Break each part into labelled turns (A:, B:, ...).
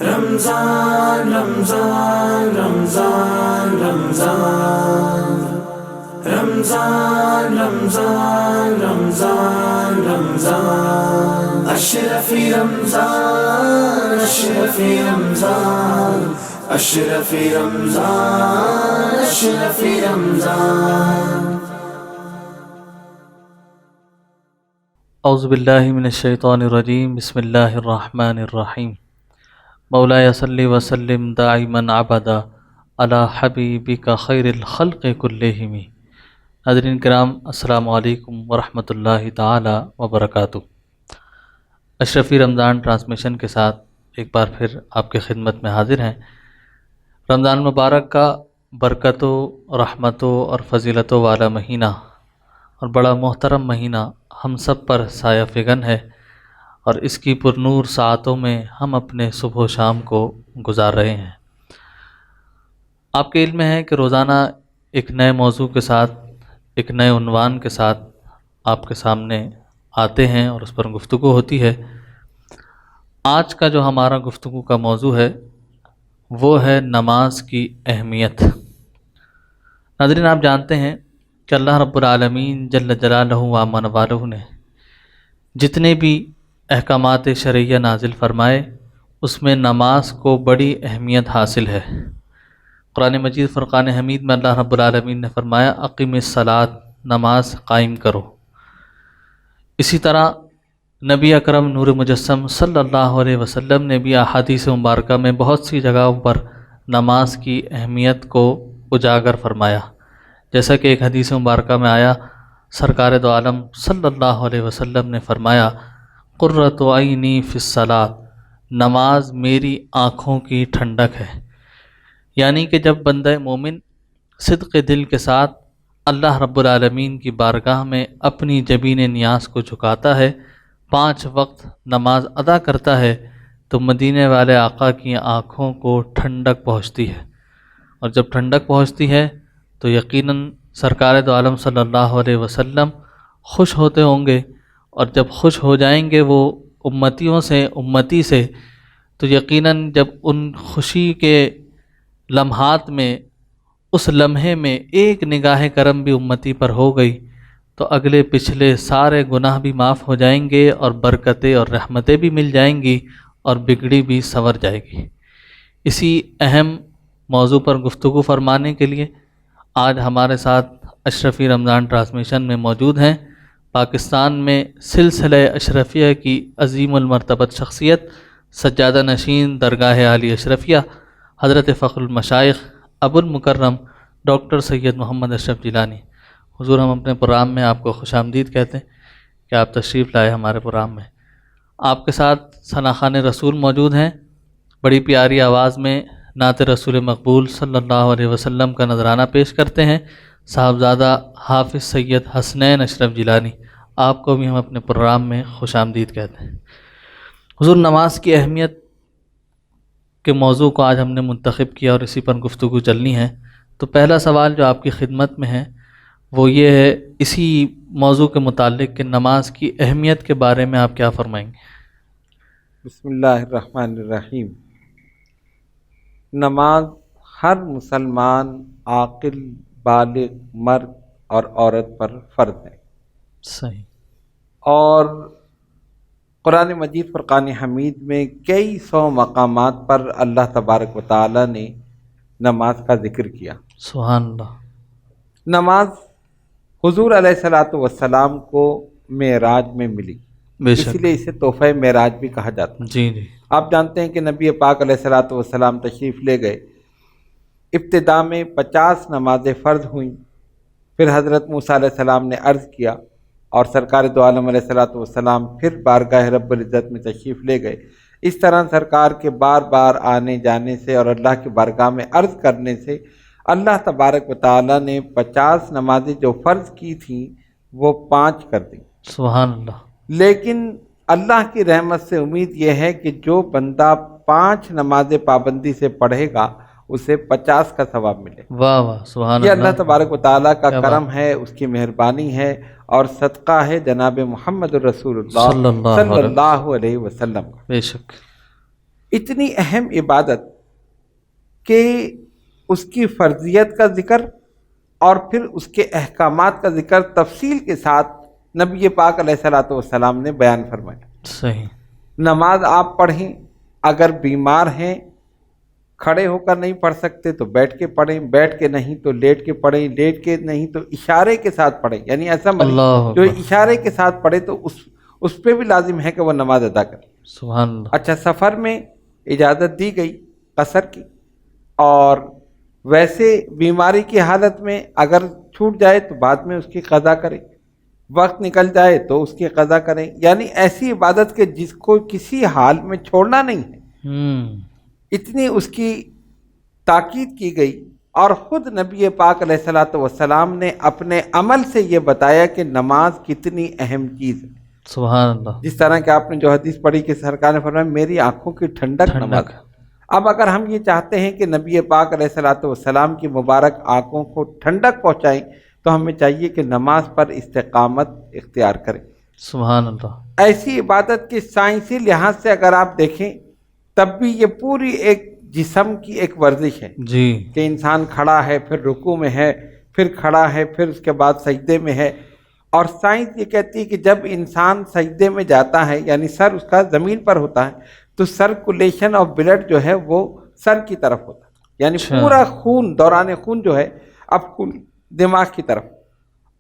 A: رمضان رمضان رمضان رمضان رمضان رمضان رمضان رمضان اشرف رمضان اشرف رمضان اشرف رمضان اشرف رمضان
B: اعوذ باللہ من الشیطان الرجیم بسم اللہ الرحمن الرحیم مولاي صلی وسلم دائما ابدا علی حبیبک خیر الخلق کلہم۔ ناظرین کرام، السلام علیکم ورحمۃ اللہ تعالی وبرکاتہ۔ اشرفی رمضان ٹرانسمیشن کے ساتھ ایک بار پھر آپ کی خدمت میں حاضر ہیں۔ رمضان مبارک کا برکتوں، رحمتوں اور فضیلتوں والا مہینہ اور بڑا محترم مہینہ ہم سب پر سایہ فگن ہے، اور اس کی پرنور ساعتوں میں ہم اپنے صبح و شام کو گزار رہے ہیں۔ آپ کے علم میں ہے کہ روزانہ ایک نئے موضوع کے ساتھ، ایک نئے عنوان کے ساتھ آپ کے سامنے آتے ہیں اور اس پر گفتگو ہوتی ہے۔ آج کا جو ہمارا گفتگو کا موضوع ہے وہ ہے نماز کی اہمیت۔ ناظرین، آپ جانتے ہیں کہ اللہ رب العالمین جل جلالہ و عما نوالہ نے جتنے بھی احکامات شرعیہ نازل فرمائے اس میں نماز کو بڑی اہمیت حاصل ہے۔ قرآن مجید فرقان حمید میں اللہ رب العالمین نے فرمایا اقیم الصلاۃ، نماز قائم کرو۔ اسی طرح نبی اکرم نور مجسم صلی اللہ علیہ وسلم نے بھی احادیث مبارکہ میں بہت سی جگہوں پر نماز کی اہمیت کو اجاگر فرمایا۔ جیسا کہ ایک حدیث مبارکہ میں آیا، سرکار دو عالم صلی اللہ علیہ وسلم نے فرمایا قرۃ عینی فی الصلاۃ، نماز میری آنکھوں کی ٹھنڈک ہے۔ یعنی کہ جب بندہ مومن صدق دل کے ساتھ اللہ رب العالمین کی بارگاہ میں اپنی جبین نیاز کو جھکاتا ہے، 5 وقت نماز ادا کرتا ہے، تو مدینے والے آقا کی آنکھوں کو ٹھنڈک پہنچتی ہے، اور جب ٹھنڈک پہنچتی ہے تو یقیناً سرکار دو عالم صلی اللہ علیہ وسلم خوش ہوتے ہوں گے، اور جب خوش ہو جائیں گے وہ امتی سے تو یقیناً جب ان خوشی کے لمحات میں، اس لمحے میں ایک نگاہ کرم بھی امتی پر ہو گئی تو اگلے پچھلے سارے گناہ بھی معاف ہو جائیں گے، اور برکتیں اور رحمتیں بھی مل جائیں گی، اور بگڑی بھی سنور جائے گی۔ اسی اہم موضوع پر گفتگو فرمانے کے لیے آج ہمارے ساتھ اشرفی رمضان ٹرانسمیشن میں موجود ہیں پاکستان میں سلسلہ اشرفیہ کی عظیم المرتبت شخصیت، سجادہ نشین درگاہ عالی اشرفیہ، حضرت فخر المشائخ ابو المکرم ڈاکٹر سید محمد اشرف جیلانی۔ حضور، ہم اپنے پروگرام میں آپ کو خوش آمدید کہتے ہیں کہ آپ تشریف لائے ہمارے پروگرام میں۔ آپ کے ساتھ ثناخوان رسول موجود ہیں، بڑی پیاری آواز میں نعت رسول مقبول صلی اللہ علیہ وسلم کا نذرانہ پیش کرتے ہیں صاحبزادہ حافظ سید حسنین اشرف جیلانی۔ آپ کو بھی ہم اپنے پروگرام میں خوش آمدید کہتے ہیں۔ حضور، نماز کی اہمیت کے موضوع کو آج ہم نے منتخب کیا اور اسی پر گفتگو چلنی ہے، تو پہلا سوال جو آپ کی خدمت میں ہے وہ یہ ہے، اسی موضوع کے متعلق کہ نماز کی اہمیت کے بارے میں آپ کیا فرمائیں گے؟
C: بسم اللہ الرحمن الرحیم۔ نماز ہر مسلمان عاقل بالغ مرد اور عورت پر فرض ہے،
B: صحیح۔
C: اور قرآن مجید فرقان حمید میں کئی سو مقامات پر اللہ تبارک و تعالی نے نماز کا ذکر کیا۔
B: سبحان اللہ۔
C: نماز حضور علیہ الصلاۃ والسلام کو معراج میں ملی،
B: بے
C: اسی
B: شک۔
C: لیے اسے تحفہ معراج بھی کہا جاتا ہے۔
B: جی جی۔
C: آپ جانتے ہیں کہ نبی پاک علیہ الصلاۃ والسلام تشریف لے گئے، ابتدا میں 50 نمازیں فرض ہوئیں، پھر حضرت موسیٰ علیہ السلام نے عرض کیا اور سرکار دو عالم علیہ الصلاۃ والسلام پھر بارگاہ رب العزت میں تشریف لے گئے۔ اس طرح سرکار کے بار بار آنے جانے سے اور اللہ کی بارگاہ میں عرض کرنے سے اللہ تبارک و تعالیٰ نے 50 نمازیں جو فرض کی تھیں وہ 5 کر دیں۔
B: سبحان اللہ۔
C: لیکن اللہ کی رحمت سے امید یہ ہے کہ جو بندہ 5 نمازیں پابندی سے پڑھے گا اسے 50 کا ثواب ملے۔
B: واہ واہ، سبحان
C: یہ
B: اللہ۔
C: اللہ تبارک و تعالیٰ کا
B: کیا
C: کرم
B: بات۔
C: ہے، اس کی مہربانی ہے، اور صدقہ ہے جناب محمد الرسول اللہ
B: صلی اللہ
C: صلی اللہ علیہ وسلم کا۔
B: بے شک۔
C: اتنی اہم عبادت کہ اس کی فرضیت کا ذکر اور پھر اس کے احکامات کا ذکر تفصیل کے ساتھ نبی پاک علیہ الصلوۃ والسلام نے بیان فرمایا۔
B: صحیح۔
C: نماز آپ پڑھیں، اگر بیمار ہیں کھڑے ہو کر نہیں پڑھ سکتے تو بیٹھ کے پڑھیں، بیٹھ کے نہیں تو لیٹ کے پڑھیں، لیٹ کے نہیں تو اشارے کے ساتھ پڑھیں، یعنی ایسا
B: اللہ
C: جو
B: اکبر۔
C: اشارے کے ساتھ پڑھے تو اس پہ بھی لازم ہے کہ وہ نماز ادا کرے۔
B: سبحان اللہ۔
C: اچھا، سفر میں اجازت دی گئی قصر کی، اور ویسے بیماری کی حالت میں اگر چھوٹ جائے تو بعد میں اس کی قضا کریں، وقت نکل جائے تو اس کی قضا کریں، یعنی ایسی عبادت کہ جس کو کسی حال میں چھوڑنا نہیں ہے، اتنی اس کی تاکید کی گئی۔ اور خود نبی پاک علیہ الصلوۃ والسلام نے اپنے عمل سے یہ بتایا کہ نماز کتنی اہم چیز ہے۔
B: سبحان اللہ۔
C: جس طرح کہ آپ نے جو حدیث پڑھی کہ سرکار نے فرمایا میری آنکھوں کی ٹھنڈک نماز ہے۔ اب اگر ہم یہ چاہتے ہیں کہ نبی پاک علیہ الصلوۃ والسلام کی مبارک آنکھوں کو ٹھنڈک پہنچائیں تو ہمیں چاہیے کہ نماز پر استقامت اختیار کریں۔
B: سبحان اللہ۔
C: ایسی عبادت کی سائنسی لحاظ سے اگر آپ دیکھیں تب بھی یہ پوری ایک جسم کی ایک ورزش ہے
B: جی۔
C: کہ انسان کھڑا ہے، پھر رکوع میں ہے، پھر کھڑا ہے، پھر اس کے بعد سجدے میں ہے۔ اور سائنس یہ کہتی ہے کہ جب انسان سجدے میں جاتا ہے یعنی سر اس کا زمین پر ہوتا ہے تو سرکولیشن آف بلڈ جو ہے وہ سر کی طرف ہوتا ہے، یعنی پورا خون، دوران خون جو ہے اب دماغ کی طرف،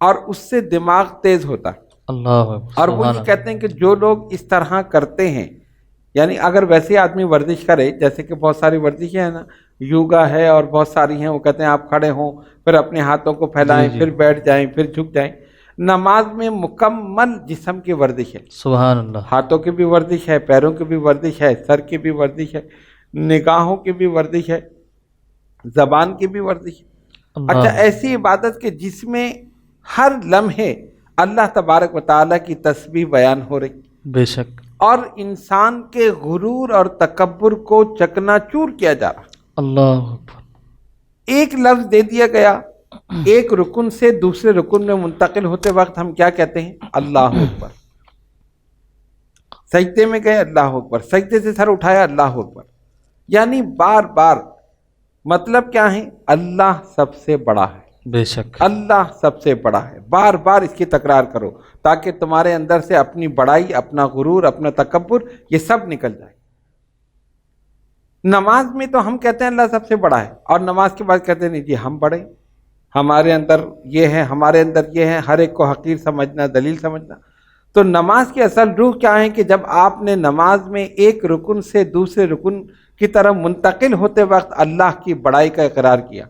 C: اور اس سے دماغ تیز ہوتا ہے۔
B: اللہ
C: اور وہ یہ کہتے ہیں کہ جو لوگ اس طرح کرتے ہیں، یعنی اگر ویسے آدمی ورزش کرے، جیسے کہ بہت ساری ورزشیں ہیں نا، یوگا ہے اور بہت ساری ہیں، وہ کہتے ہیں آپ کھڑے ہوں، پھر اپنے ہاتھوں کو پھیلائیں، پھر بیٹھ جائیں، پھر جھک جائیں۔ نماز میں مکمل جسم کی ورزش ہے،
B: سبحان اللہ۔
C: ہاتھوں کی بھی ورزش ہے، پیروں کی بھی ورزش ہے، سر کی بھی ورزش ہے، نگاہوں کی بھی ورزش ہے، زبان کی بھی ورزش ہے۔ اچھا، ایسی عبادت کہ جس میں ہر لمحے اللہ تبارک و تعالیٰ کی تسبیح بیان ہو رہی،
B: بے شک،
C: اور انسان کے غرور اور تکبر کو چکنا چور کیا جا رہا۔
B: اللہ اکبر۔
C: ایک لفظ دے دیا گیا، ایک رکن سے دوسرے رکن میں منتقل ہوتے وقت ہم کیا کہتے ہیں؟ اللہ اکبر۔ سجدے میں گئے، اللہ اکبر، سجدے سے سر اٹھایا، اللہ اکبر، یعنی بار بار۔ مطلب کیا ہے؟ اللہ سب سے بڑا ہے،
B: بے شک،
C: اللہ سب سے بڑا ہے، بار بار اس کی تکرار کرو تاکہ تمہارے اندر سے اپنی بڑائی، اپنا غرور، اپنا تکبر یہ سب نکل جائے۔ نماز میں تو ہم کہتے ہیں اللہ سب سے بڑا ہے، اور نماز کے بعد کہتے ہیں نہیں جی ہم بڑے، ہمارے اندر یہ ہے، ہمارے اندر یہ ہے، ہر ایک کو حقیر سمجھنا، دلیل سمجھنا۔ تو نماز کی اصل روح کیا ہے کہ جب آپ نے نماز میں ایک رکن سے دوسرے رکن کی طرف منتقل ہوتے وقت اللہ کی بڑائی کا اقرار کیا،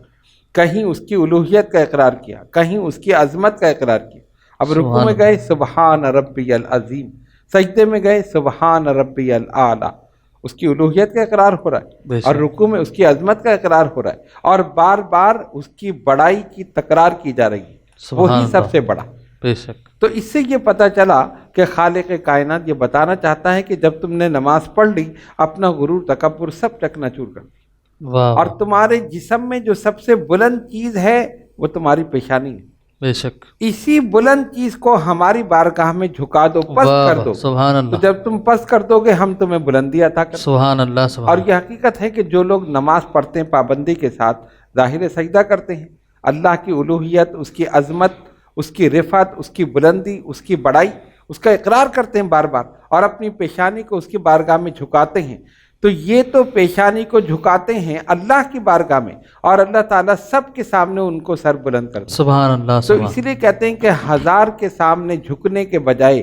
C: کہیں اس کی الوہیت کا اقرار کیا، کہیں اس کی عظمت کا اقرار کیا۔ اب رکوع میں گئے سبحان ربی العظیم، سجدے میں گئے سبحان ربی الاعلیٰ، اس کی الوہیت کا اقرار ہو رہا ہے، اور رکوع میں اس کی عظمت کا اقرار ہو رہا ہے، اور بار بار اس کی بڑائی کی تکرار کی جا رہی ہے، وہی سب سے بڑا۔
B: بے شک۔
C: تو اس سے یہ پتہ چلا کہ خالق کائنات یہ بتانا چاہتا ہے کہ جب تم نے نماز پڑھ لی، اپنا غرور، تکبر سب چکنا چور کر دیا،
B: واہ،
C: اور تمہارے جسم میں جو سب سے بلند چیز ہے وہ تمہاری پیشانی ہے۔
B: بے شک،
C: اسی بلند چیز کو ہماری بارگاہ میں جھکا دو، پست کر دو،
B: سبحان
C: تو
B: اللہ،
C: جب تم پست کر دو گے ہم تمہیں بلندی عطا کریں۔
B: سبحان اللہ، سبحان
C: اور یہ حقیقت ہے کہ جو لوگ نماز پڑھتے ہیں پابندی کے ساتھ، ظاہر سجدہ کرتے ہیں، اللہ کی الوہیت، اس کی عظمت، اس کی رفعت، اس کی بلندی، اس کی بڑائی، اس کا اقرار کرتے ہیں بار بار، اور اپنی پیشانی کو اس کی بارگاہ میں جھکاتے ہیں، تو یہ تو پیشانی کو جھکاتے ہیں اللہ کی بارگاہ میں، اور اللہ تعالیٰ سب کے سامنے ان کو سر بلند کرتا ہے۔
B: سبحان اللہ،
C: تو اسی لیے کہتے ہیں کہ 1000 کے سامنے جھکنے کے بجائے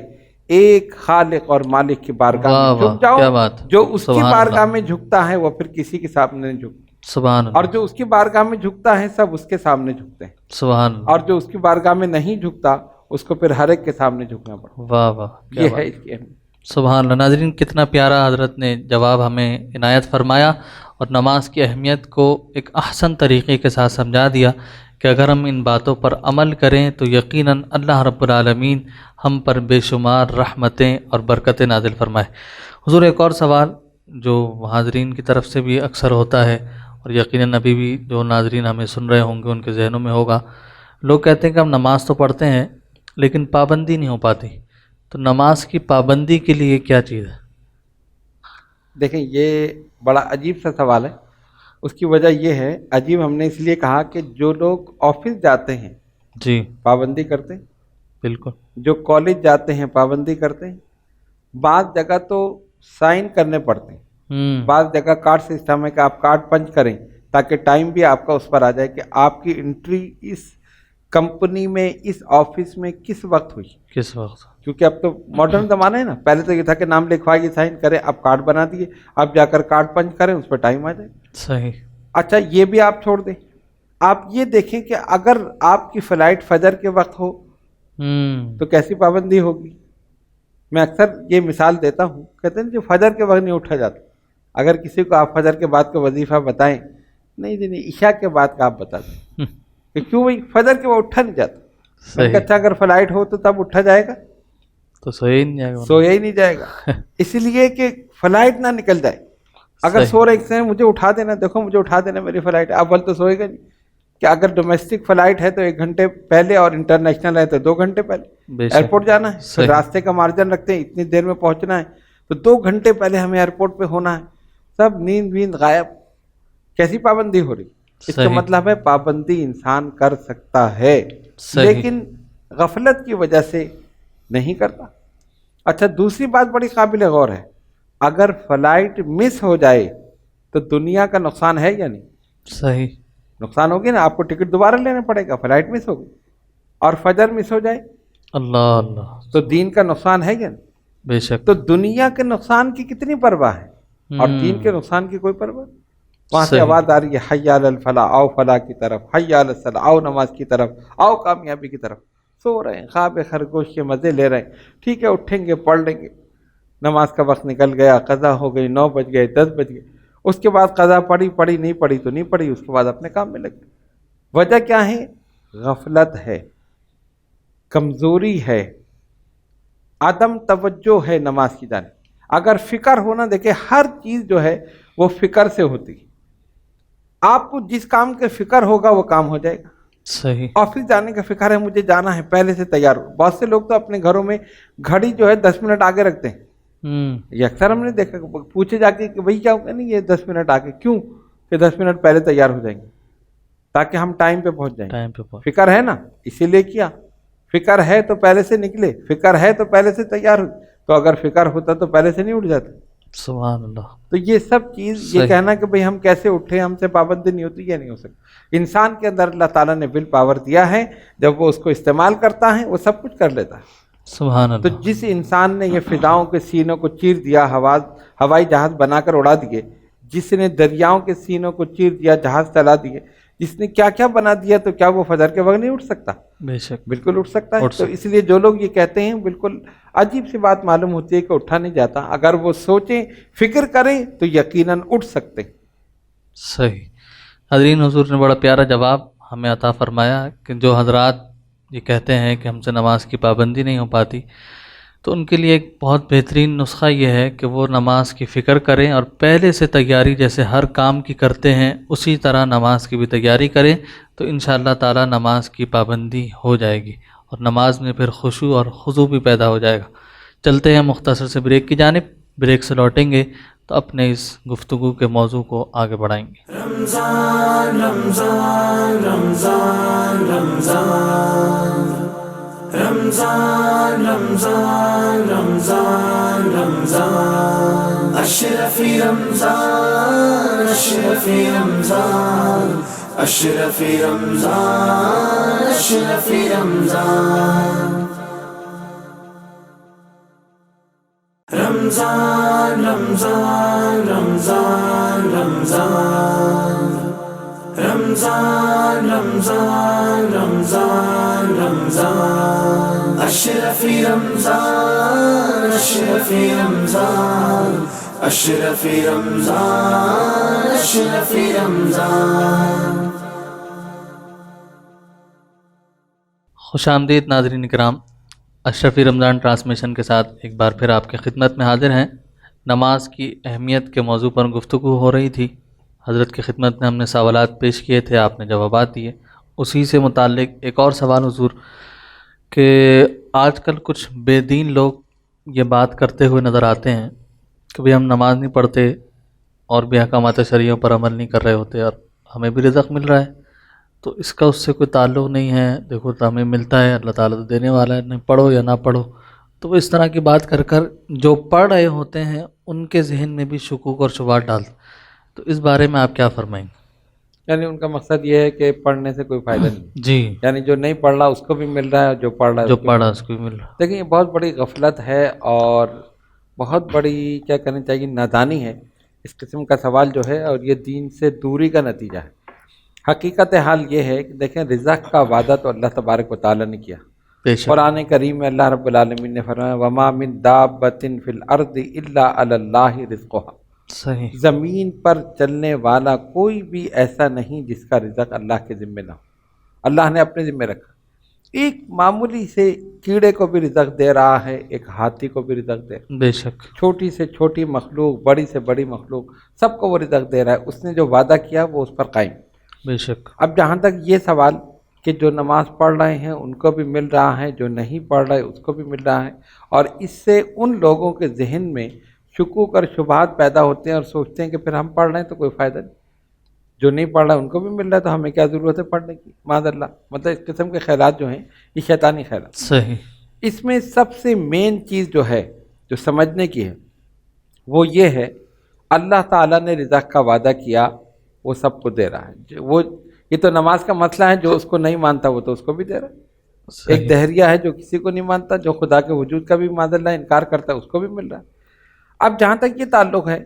C: ایک خالق اور مالک کی بارگاہ میں جھک جاؤ۔
B: کیا بات،
C: جو اس کی بارگاہ میں جھکتا ہے وہ پھر کسی کے سامنے نہیں جھکتا،
B: سبحان اللہ،
C: اور جو اس کی بارگاہ میں جھکتا ہے سب اس کے سامنے جھکتے ہیں،
B: سبحان اللہ،
C: اور جو اس کی بارگاہ میں نہیں جھکتا اس کو پھر ہر ایک کے سامنے جھکنا پڑتا
B: واہ واہ،
C: ہے۔ یہ ہے اس کی اہمیت۔
B: سبحان اللہ۔ ناظرین، کتنا پیارا حضرت نے جواب ہمیں عنایت فرمایا، اور نماز کی اہمیت کو ایک احسن طریقے کے ساتھ سمجھا دیا کہ اگر ہم ان باتوں پر عمل کریں تو یقیناً اللہ رب العالمین ہم پر بے شمار رحمتیں اور برکتیں نازل فرمائے۔ حضور، ایک اور سوال جو حاضرین کی طرف سے بھی اکثر ہوتا ہے، اور یقیناً ابھی بھی جو ناظرین ہمیں سن رہے ہوں گے ان کے ذہنوں میں ہوگا، لوگ کہتے ہیں کہ ہم نماز تو پڑھتے ہیں لیکن پابندی نہیں ہو پاتی، تو نماز کی پابندی کے لیے کیا چیز ہے؟
C: دیکھیں یہ بڑا عجیب سا سوال ہے. اس کی وجہ یہ ہے، عجیب ہم نے اس لیے کہا کہ جو لوگ آفس جاتے ہیں
B: جی
C: پابندی کرتے ہیں،
B: بالکل.
C: جو کالج جاتے ہیں پابندی کرتے ہیں، بعض جگہ تو سائن کرنے پڑتے ہیں، بعض جگہ کارڈ سسٹم ہے کہ آپ کارڈ پنچ کریں تاکہ ٹائم بھی آپ کا اس پر آ جائے کہ آپ کی انٹری اس کمپنی میں، اس آفس میں کس وقت ہوئی.
B: کس وقت.
C: کیونکہ اب تو ماڈرن زمانہ ہے نا، پہلے تو یہ تھا کہ نام لکھوائیے، سائن کریں، اب کارڈ بنا دیے، اب جا کر کارڈ پنچ کریں، اس پہ ٹائم آ جائے.
B: صحیح.
C: اچھا یہ بھی آپ چھوڑ دیں، آپ یہ دیکھیں کہ اگر آپ کی فلائٹ فجر کے وقت ہو تو کیسی پابندی ہوگی. میں اکثر یہ مثال دیتا ہوں، کہتے ہیں جو فجر کے وقت نہیں اٹھا جاتا، اگر کسی کو آپ فجر کے بعد کا وظیفہ بتائیں، نہیں عشاء کے بعد کا آپ بتا دیں کہ کیوں بھائی فجر کے بعد اٹھا نہیں جاتا. اچھا اگر فلائٹ ہو تو تب اٹھا جائے گا؟
B: تو سویا ہی نہیں جائے گا.
C: سویا ہی نہیں جائے گا، اس لیے کہ فلائٹ نہ نکل جائے. اگر سو رہے ہیں مجھے اٹھا دینا، دیکھو مجھے اٹھا دینا میری فلائٹ، اول تو سوئے گا نہیں. کہ اگر ڈومیسٹک فلائٹ ہے تو 1 گھنٹے پہلے، اور انٹرنیشنل ہے تو 2 گھنٹے پہلے ایئرپورٹ جانا ہے، پھر راستے کا مارجن رکھتے ہیں، اتنی دیر میں پہنچنا ہے تو 2 گھنٹے پہلے ہمیں ایئرپورٹ پہ ہونا ہے. سب نیند ویند غائب، کیسی پابندی ہو رہی؟ اس کا مطلب ہے پابندی انسان کر سکتا ہے لیکن غفلت کی وجہ سے نہیں کرتا. اچھا دوسری بات بڑی قابل غور ہے، اگر فلائٹ مس ہو جائے تو دنیا کا نقصان ہے یا نہیں؟
B: صحیح
C: نقصان ہوگی نا، آپ کو ٹکٹ دوبارہ لینا پڑے گا، فلائٹ مس ہوگی. اور فجر مس ہو جائے
B: اللہ اللہ
C: تو دین کا نقصان ہے یا نہیں؟
B: بے شک.
C: تو دنیا کے نقصان کی کتنی پرواہ ہے اور دین کے نقصان کی کوئی پرواہ. وہاں سے آواز آ رہی ہے حی علی الفلاح، آؤ فلاح کی طرف، حی علی الصلاح، آؤ نماز کی طرف، آؤ کامیابی کی طرف. سو رہے ہیں، خواب خرگوش کے مزے لے رہے ہیں، ٹھیک ہے اٹھیں گے پڑھ لیں گے. نماز کا وقت نکل گیا، قضا ہو گئی، 9 بج گئے، 10 بج گئے. اس کے بعد قضا پڑھی نہیں پڑھی تو نہیں پڑھی، اس کے بعد اپنے کام میں لگ گئے. وجہ کیا ہے؟ غفلت ہے، کمزوری ہے، عدم توجہ ہے نماز کی جانب. اگر فکر ہونا، دیکھیں ہر چیز جو ہے وہ فکر سے ہوتی ہے. آپ کو جس کام کے فکر ہوگا وہ کام ہو جائے گا.
B: صحیح.
C: آفس جانے کا فکر ہے، مجھے جانا ہے، پہلے سے تیار ہو. بہت سے لوگ تو اپنے گھروں میں گھڑی جو ہے 10 منٹ آگے رکھتے ہیں. یہ اکثر ہم نے دیکھا، پوچھے جا کے کہ بھائی کیا ہوگا، نہیں یہ 10 منٹ آگے. کیوں؟ کہ 10 منٹ پہلے تیار ہو جائیں گے تاکہ ہم ٹائم پہ پہنچ جائیں. فکر ہے نا، اسی لیے کیا. فکر ہے تو پہلے سے نکلے، فکر ہے تو پہلے سے تیار ہو. تو اگر فکر ہوتا تو پہلے سے نہیں اٹھ جاتا.
B: سبحان اللہ.
C: تو یہ سب چیز، یہ کہنا کہ بھئی ہم کیسے اٹھیں، ہم سے پابندی نہیں ہوتی، یہ نہیں ہو سکتا. انسان کے اندر اللہ تعالیٰ نے ول پاور دیا ہے، جب وہ اس کو استعمال کرتا ہے وہ سب کچھ کر لیتا ہے.
B: سبحان اللہ.
C: تو جس انسان نے یہ فضاؤں کے سینوں کو چیر دیا، ہوائی جہاز بنا کر اڑا دیے، جس نے دریاؤں کے سینوں کو چیر دیا، جہاز چلا دیے، جس نے کیا کیا بنا دیا، تو کیا وہ فجر کے وقت نہیں اٹھ سکتا؟
B: بے شک
C: بالکل اٹھ سکتا ہے. تو اس لیے جو لوگ یہ کہتے ہیں، بالکل عجیب سی بات معلوم ہوتی ہے کہ اٹھا نہیں جاتا. اگر وہ سوچیں، فکر کریں تو یقیناً اٹھ سکتے ہیں.
B: صحیح. حضرین، حضور نے بڑا پیارا جواب ہمیں عطا فرمایا کہ جو حضرات یہ کہتے ہیں کہ ہم سے نماز کی پابندی نہیں ہو پاتی، تو ان کے لیے ایک بہت بہترین نسخہ یہ ہے کہ وہ نماز کی فکر کریں اور پہلے سے تیاری جیسے ہر کام کی کرتے ہیں اسی طرح نماز کی بھی تیاری کریں، تو انشاءاللہ تعالی نماز کی پابندی ہو جائے گی اور نماز میں پھر خشوع اور خضوع بھی پیدا ہو جائے گا. چلتے ہیں مختصر سے بریک کی جانب. بریک سے لوٹیں گے تو اپنے اس گفتگو کے موضوع کو آگے بڑھائیں گے.
A: رمضان رمضان رمضان رمضان رمضان رمضان رمضان رمضان اشرفی رمضان اشرفی رمضان اشرفی رمضان اشرفی رمضان رمضان رمضان رمضان رمضان رمضان رمضان رمضان رمضان اشرفی رمضان اشرفی رمضان اشرفی رمضان اشرفی رمضان.
B: خوش آمدید ناظرین کرام. اشرفی رمضان ٹرانسمیشن کے ساتھ ایک بار پھر آپ کی خدمت میں حاضر ہیں. نماز کی اہمیت کے موضوع پر گفتگو ہو رہی تھی. حضرت کی خدمت میں ہم نے سوالات پیش کیے تھے، آپ نے جوابات دیے. اسی سے متعلق ایک اور سوال حضور کہ آج کل کچھ بے دین لوگ یہ بات کرتے ہوئے نظر آتے ہیں کبھی ہم نماز نہیں پڑھتے اور بھی احکامات شرعیوں پر عمل نہیں کر رہے ہوتے اور ہمیں بھی رزق مل رہا ہے، تو اس کا اس سے کوئی تعلق نہیں ہے، دیکھو تو ہمیں ملتا ہے، اللہ تعالیٰ تو دینے والا ہے، نہیں پڑھو یا نہ پڑھو. تو وہ اس طرح کی بات کر کر جو پڑھ رہے ہوتے ہیں ان کے ذہن میں بھی شکوک اور شبہات ڈالتے. تو اس بارے میں آپ کیا فرمائیں گے؟
C: یعنی ان کا مقصد یہ ہے کہ پڑھنے سے کوئی فائدہ نہیں،
B: جی،
C: یعنی جو نہیں پڑھ رہا اس کو بھی مل رہا ہے اور جو پڑھ رہا ہے
B: جو
C: اس کو
B: پڑھا
C: بھی.
B: اس کو بھی مل رہا.
C: لیکن یہ بہت بڑی غفلت ہے اور بہت بڑی کیا کرنی چاہیے نادانی ہے اس قسم کا سوال جو ہے، اور یہ دین سے دوری کا نتیجہ ہے. حقیقت حال یہ ہے کہ دیکھیں رزق کا وعدہ تو اللہ تبارک و تعالیٰ نے کیا.
B: بے شک.
C: قرآن کریم میں اللہ رب العالمین نے فرمایا وما من دابۃ فی الارض الا علی اللہ رزقها.
B: صحیح.
C: زمین پر چلنے والا کوئی بھی ایسا نہیں جس کا رزق اللہ کے ذمہ نہ ہو. اللہ نے اپنے ذمہ رکھا. ایک معمولی سے کیڑے کو بھی رزق دے رہا ہے، ایک ہاتھی کو بھی رزق دے رہا ہے،
B: بے شک.
C: چھوٹی سے چھوٹی مخلوق، بڑی سے بڑی مخلوق، سب کو وہ رزق دے رہا ہے. اس نے جو وعدہ کیا وہ اس پر قائم.
B: بے شک.
C: اب جہاں تک یہ سوال کہ جو نماز پڑھ رہے ہیں ان کو بھی مل رہا ہے، جو نہیں پڑھ رہے اس کو بھی مل رہا ہے، اور اس سے ان لوگوں کے ذہن میں شکوک اور شبہات پیدا ہوتے ہیں اور سوچتے ہیں کہ پھر ہم پڑھ رہے ہیں تو کوئی فائدہ نہیں، جو نہیں پڑھ رہا ہے ان کو بھی مل رہا ہے تو ہمیں کیا ضرورت ہے پڑھنے کی. معاذ اللہ. مطلب اس قسم کے خیالات جو ہیں یہ شیطانی خیالات.
B: صحیح.
C: اس میں سب سے مین چیز جو ہے جو سمجھنے کی ہے وہ یہ ہے اللہ تعالیٰ نے رزق کا وعدہ کیا، وہ سب کو دے رہا ہے. وہ یہ تو نماز کا مسئلہ ہے، جو اس کو نہیں مانتا وہ تو اس کو بھی دے رہا ہے. ایک
B: صحیح.
C: دہریہ ہے جو کسی کو نہیں مانتا، جو خدا کے وجود کا بھی معاذ اللہ انکار کرتا ہے اس کو بھی مل رہا ہے. اب جہاں تک یہ تعلق ہے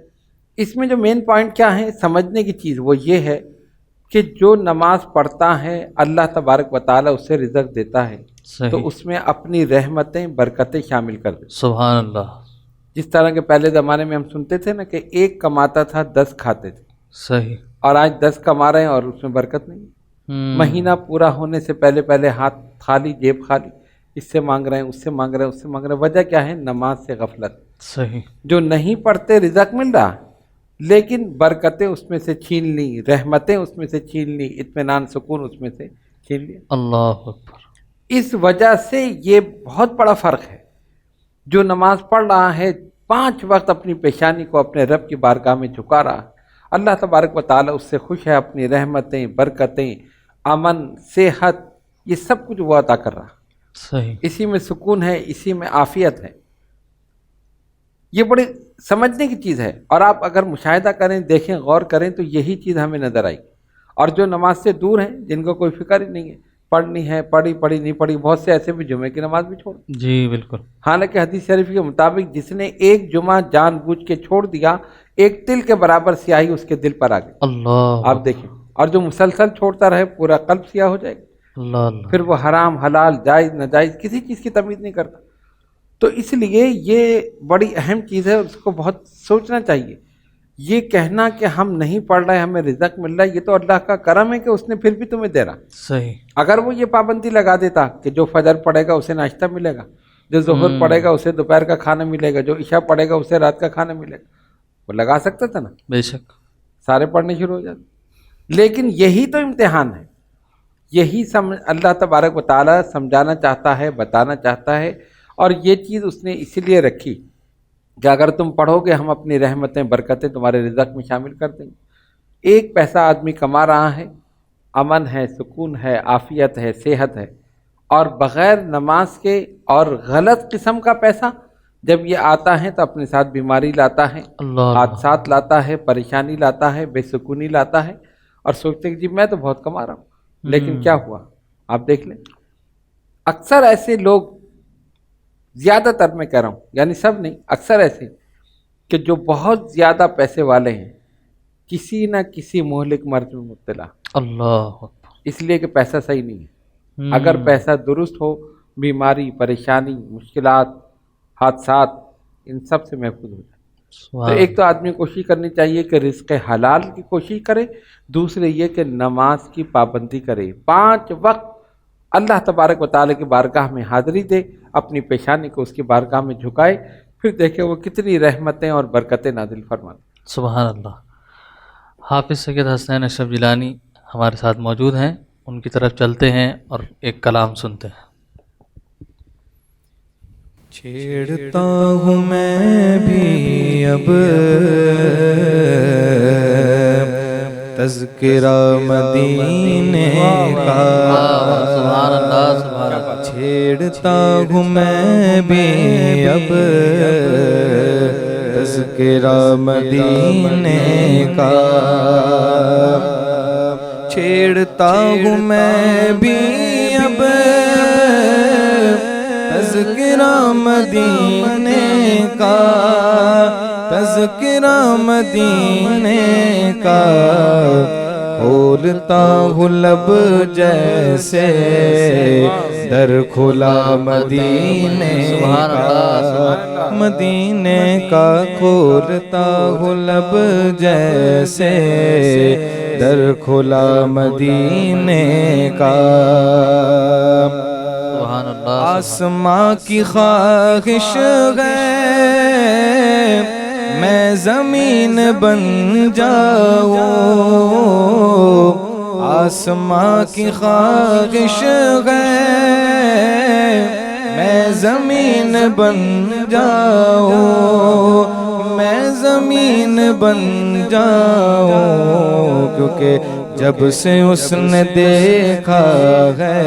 C: اس میں جو مین پوائنٹ کیا ہے سمجھنے کی چیز وہ یہ ہے کہ جو نماز پڑھتا ہے اللہ تبارک و تعالیٰ اس سے رزق دیتا ہے
B: صحیح.
C: تو اس میں اپنی رحمتیں برکتیں شامل کر دیتا.
B: سبحان اللہ.
C: جس طرح کے پہلے زمانے میں ہم سنتے تھے نا کہ ایک کماتا تھا 10 کھاتے تھے،
B: صحیح.
C: اور آج 10 کما رہے ہیں اور اس میں برکت نہیں. مہینہ پورا ہونے سے پہلے ہاتھ خالی، جیب خالی، اس سے مانگ رہے ہیں، اس سے مانگ رہے ہیں، اس سے مانگ رہے ہیں. وجہ کیا ہے؟ نماز سے غفلت.
B: صحیح.
C: جو نہیں پڑھتے رزق مل رہا لیکن برکتیں اس میں سے چھین لی، رحمتیں اس میں سے چھین لی، اطمینان سکون اس میں سے چھین لیا.
B: اللہ اکبر.
C: اس وجہ سے یہ بہت بڑا فرق ہے. جو نماز پڑھ رہا ہے 5 وقت اپنی پیشانی کو اپنے رب کی بارگاہ میں جھکا رہا ہے، اللہ تبارک و تعالیٰ اس سے خوش ہے، اپنی رحمتیں، برکتیں، امن، صحت، یہ سب کچھ وہ عطا کر رہا ہے.
B: صحیح.
C: اسی میں سکون ہے، اسی میں عافیت ہے. یہ بڑی سمجھنے کی چیز ہے. اور آپ اگر مشاہدہ کریں، دیکھیں، غور کریں تو یہی چیز ہمیں نظر آئی. اور جو نماز سے دور ہیں، جن کو کوئی فکر ہی نہیں ہے، پڑھنی ہے پڑھی نہیں پڑھی، بہت سے ایسے بھی جمعے کی نماز بھی چھوڑ.
B: جی بالکل.
C: حالانکہ حدیث شریف کے مطابق جس نے ایک جمعہ جان بوجھ کے چھوڑ دیا، ایک تل کے برابر سیاہی اس کے دل پر آ گئی.
B: اللہ.
C: آپ دیکھیں. اور جو مسلسل چھوڑتا رہے پورا قلب سیاہ ہو جائے گا.
B: اللہ اللہ.
C: پھر وہ حرام حلال جائز ناجائز کسی چیز کی تمیز نہیں کرتا. تو اس لیے یہ بڑی اہم چیز ہے، اس کو بہت سوچنا چاہیے. یہ کہنا کہ ہم نہیں پڑھ رہے ہمیں رزق مل رہا ہے، یہ تو اللہ کا کرم ہے کہ اس نے پھر بھی تمہیں دے رہا.
B: صحیح.
C: اگر وہ یہ پابندی لگا دیتا کہ جو فجر پڑھے گا اسے ناشتہ ملے گا، جو ظہر پڑھے گا اسے دوپہر کا کھانا ملے گا، جو عشاء پڑھے گا اسے رات کا کھانا ملے گا، وہ لگا سکتا تھا نا.
B: بے شک.
C: سارے پڑھنے شروع ہو جاتے. لیکن یہی تو امتحان ہے. یہی اللہ تبارک و تعالیٰ سمجھانا چاہتا ہے، بتانا چاہتا ہے. اور یہ چیز اس نے اسی لیے رکھی کہ اگر تم پڑھو گے ہم اپنی رحمتیں برکتیں تمہارے رزق میں شامل کر دیں گے. ایک پیسہ آدمی کما رہا ہے، امن ہے، سکون ہے، عافیت ہے، صحت ہے، اور بغیر نماز کے اور غلط قسم کا پیسہ جب یہ آتا ہے تو اپنے ساتھ بیماری لاتا ہے،
B: اللہ.
C: حادثات لاتا ہے، پریشانی لاتا ہے، بے سکونی لاتا ہے، اور سوچتے ہیں کہ جی میں تو بہت کما رہا ہوں. لیکن کیا ہوا آپ دیکھ لیں. اکثر ایسے لوگ، زیادہ تر میں کہہ رہا ہوں، یعنی سب نہیں، اکثر ایسے کہ جو بہت زیادہ پیسے والے ہیں کسی نہ کسی مہلک مرض میں مبتلا.
B: اللہ.
C: اس لیے کہ پیسہ صحیح نہیں ہے. اگر پیسہ درست ہو، بیماری، پریشانی، مشکلات، حادثات، ان سب سے محفوظ ہو جائے. تو ایک تو آدمی کوشش کرنی چاہیے کہ رزق حلال کی کوشش کرے، دوسرے یہ کہ نماز کی پابندی کرے، 5 وقت اللہ تبارک و تعالیٰ کی بارگاہ میں حاضری دے، اپنی پیشانی کو اس کی بارگاہ میں جھکائے، پھر دیکھے وہ کتنی رحمتیں اور برکتیں نازل فرماتے.
B: سبحان اللہ. حافظ سید حسنین اشرف جیلانی ہمارے ساتھ موجود ہیں، ان کی طرف چلتے ہیں اور ایک کلام سنتے ہیں.
D: چھیڑتا ہوں میں بھی اب تذکرہ مدینے کا،
B: سبحان اللہ سبحان اللہ،
D: چھیڑتا ہوں میں بھی اب تذکرہ مدینے کا، چھیڑتا ہوں میں بھی اب تذکرہ مدینے کا، تذکرہ مدینے کا، کھولتا ہوں لب جیسے در کھلا مدینے کا، مدینے کا کھولتا ہوں لب جیسے در کھلا مدینے کا، آسماں کی خواہش ہے میں زمین بن جاؤں، آسماں کی خواہش ہے میں زمین بن جاؤں، میں زمین بن جاؤں، کیونکہ جب سے اس نے دیکھا ہے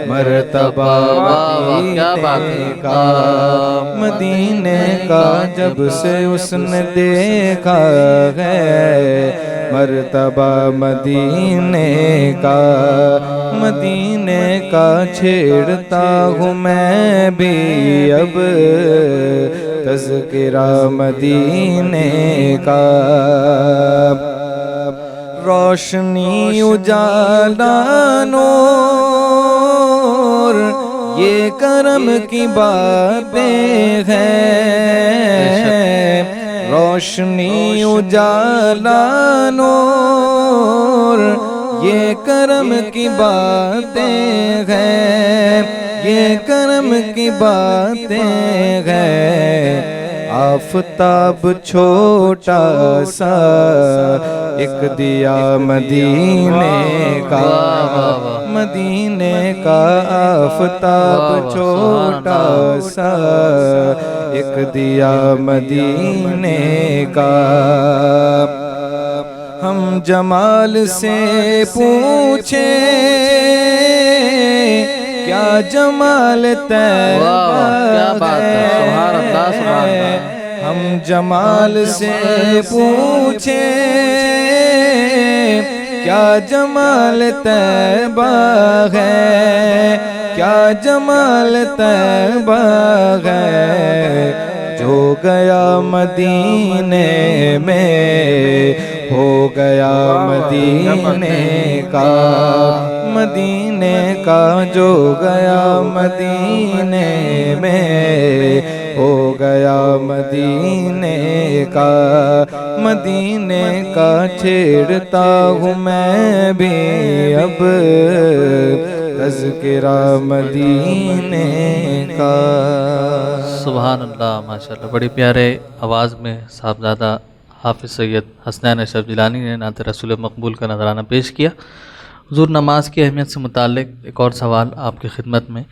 D: مرتبہ مدینے کا، مدینے کا، جب سے اس نے دیکھا ہے مرتبہ مدینے کا، مدینے کا، چھیڑتا ہوں میں بھی اب تذکرہ مدینے کا، روشنی اجالا نور یہ کرم کی باتیں ہیں، روشنی اجالا نور یہ کرم کی باتیں ہیں، یہ کرم کی باتیں ہیں، آفتاب چھوٹا سا ایک دیا مدینے کا، مدینے کا، آفتاب چھوٹا سا ایک دیا مدینے کا، ہم جمال سے پوچھیں کیا جمال طیبہ ہے، ہم جمال سے پوچھیں کیا جمال طیبہ ہے، کیا جمال طیبہ ہے، جو گیا مدینے میں ہو گیا مدینے کا، مدینے کا، جو گیا مدینے میں ہو گیا مدینے کا، مدینے کا، چھیڑتا ہوں میں بھی اب تذکرہ مدینے کا۔
B: سبحان اللہ، ماشاءاللہ، بڑی پیارے آواز میں صاحبزادہ حافظ سید حسنین اشرف جیلانی نے نعت رسول مقبول کا نذرانہ پیش کیا۔ حضور، نماز کی اہمیت سے متعلق ایک اور سوال آپ کی خدمت میں،